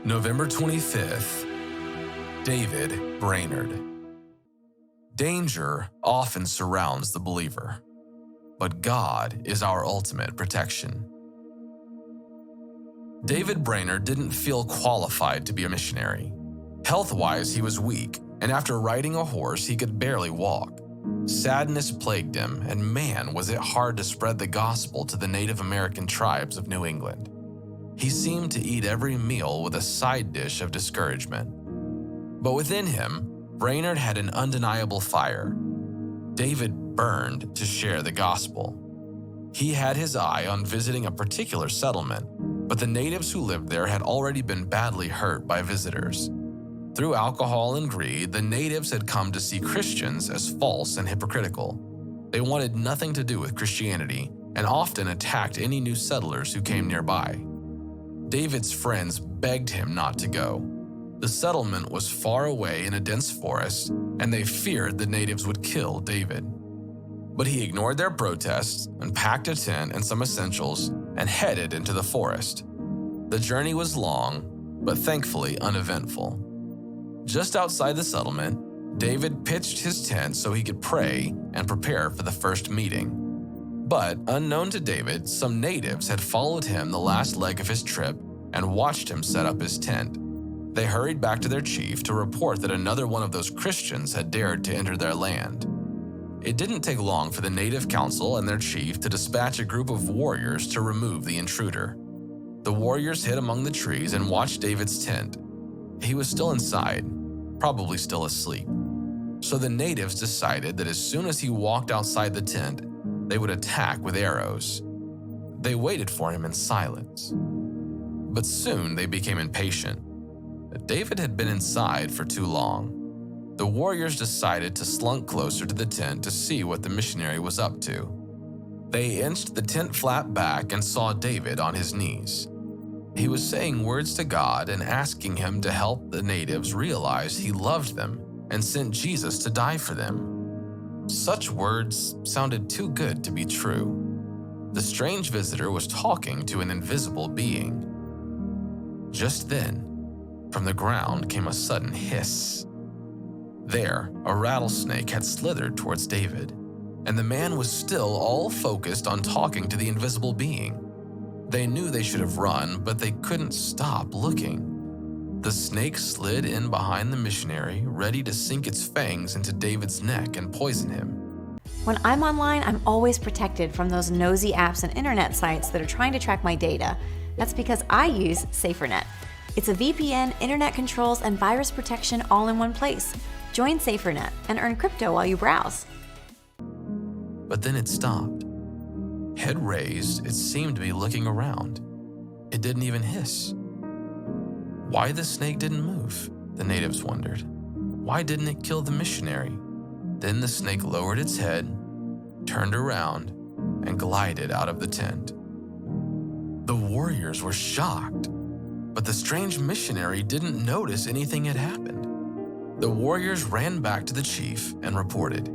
November 25th, David Brainerd. Danger often surrounds the believer, but God is our ultimate protection. David Brainerd didn't feel qualified to be a missionary. Health-wise, he was weak, and after riding a horse, he could barely walk. Sadness plagued him, and man, was it hard to spread the gospel to the Native American tribes of New England. He seemed to eat every meal with a side dish of discouragement. But within him, Brainerd had an undeniable fire. David burned to share the gospel. He had his eye on visiting a particular settlement, but the natives who lived there had already been badly hurt by visitors. Through alcohol and greed, the natives had come to see Christians as false and hypocritical. They wanted nothing to do with Christianity and often attacked any new settlers who came nearby. David's friends begged him not to go. The settlement was far away in a dense forest, and they feared the natives would kill David. But he ignored their protests and packed a tent and some essentials and headed into the forest. The journey was long, but thankfully uneventful. Just outside the settlement, David pitched his tent so he could pray and prepare for the first meeting. But unknown to David, some natives had followed him the last leg of his trip and watched him set up his tent. They hurried back to their chief to report that another one of those Christians had dared to enter their land. It didn't take long for the native council and their chief to dispatch a group of warriors to remove the intruder. The warriors hid among the trees and watched David's tent. He was still inside, probably still asleep. So the natives decided that as soon as he walked outside the tent, they would attack with arrows. They waited for him in silence. But soon they became impatient. David had been inside for too long. The warriors decided to slunk closer to the tent to see what the missionary was up to. They inched the tent flap back and saw David on his knees. He was saying words to God and asking him to help the natives realize he loved them and sent Jesus to die for them. Such words sounded too good to be true. The strange visitor was talking to an invisible being. Just then, from the ground came a sudden hiss. There, a rattlesnake had slithered towards David, and the man was still all focused on talking to the invisible being. They knew they should have run, but they couldn't stop looking. The snake slid in behind the missionary, ready to sink its fangs into David's neck and poison him. When I'm online, I'm always protected from those nosy apps and internet sites that are trying to track my data. That's because I use SaferNet. It's a VPN, internet controls, and virus protection all in one place. Join SaferNet and earn crypto while you browse. But then it stopped. Head raised, it seemed to be looking around. It didn't even hiss. Why the snake didn't move, the natives wondered. Why didn't it kill the missionary? Then the snake lowered its head, turned around, and glided out of the tent. The warriors were shocked, but the strange missionary didn't notice anything had happened. The warriors ran back to the chief and reported.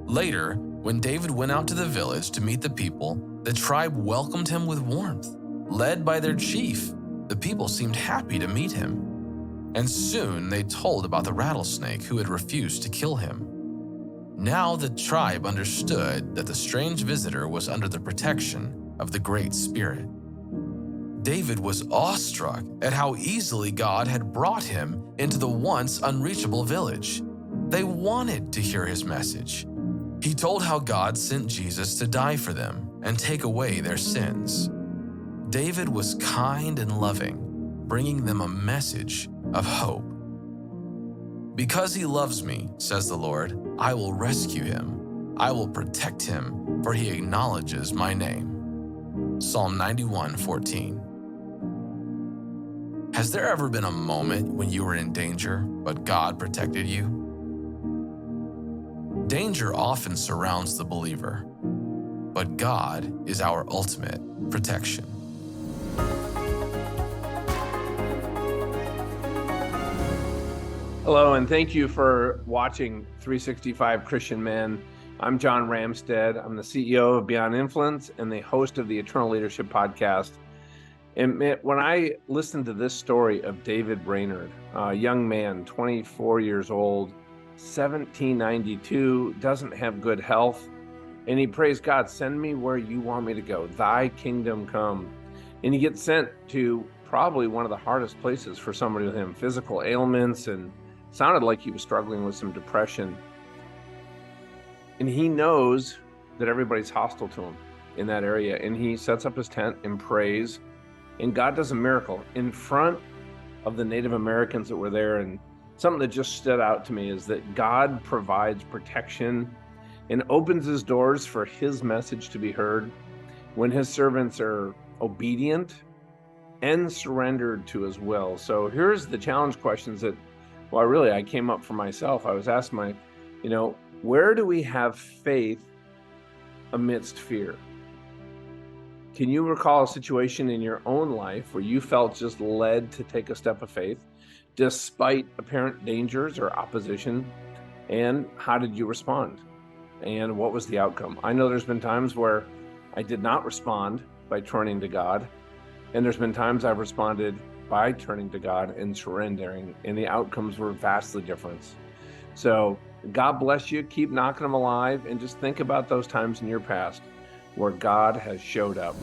Later, when David went out to the village to meet the people, the tribe welcomed him with warmth. Led by their chief, the people seemed happy to meet him. And soon they told about the rattlesnake who had refused to kill him. Now the tribe understood that the strange visitor was under the protection of the Great Spirit. David was awestruck at how easily God had brought him into the once unreachable village. They wanted to hear his message. He told how God sent Jesus to die for them and take away their sins. David was kind and loving, bringing them a message of hope. Because he loves me, says the Lord, I will rescue him. I will protect him, for he acknowledges my name. Psalm 91:14. Has there ever been a moment when you were in danger, but God protected you? Danger often surrounds the believer, but God is our ultimate protection. Hello, and thank you for watching 365 Christian Men. I'm John Ramstead. I'm the CEO of Beyond Influence and the host of the Eternal Leadership Podcast. And when I listened to this story of David Brainerd, a young man, 24 years old, 1792, doesn't have good health, and he prays, God, send me where you want me to go. Thy kingdom come. And he gets sent to probably one of the hardest places for somebody with him, physical ailments, and sounded like he was struggling with some depression. And he knows that everybody's hostile to him in that area. And he sets up his tent and prays. And God does a miracle in front of the Native Americans that were there. And something that just stood out to me is that God provides protection and opens his doors for his message to be heard when his servants are obedient and surrendered to his will. So here's the challenge questions that, I came up for myself. I was asking where do we have faith amidst fear? Can you recall a situation in your own life where you felt just led to take a step of faith despite apparent dangers or opposition? And how did you respond? And what was the outcome? I know there's been times where I did not respond by turning to God. And there's been times I've responded by turning to God and surrendering, and the outcomes were vastly different. So God bless you. Keep knocking them alive, and just think about those times in your past where God has showed up.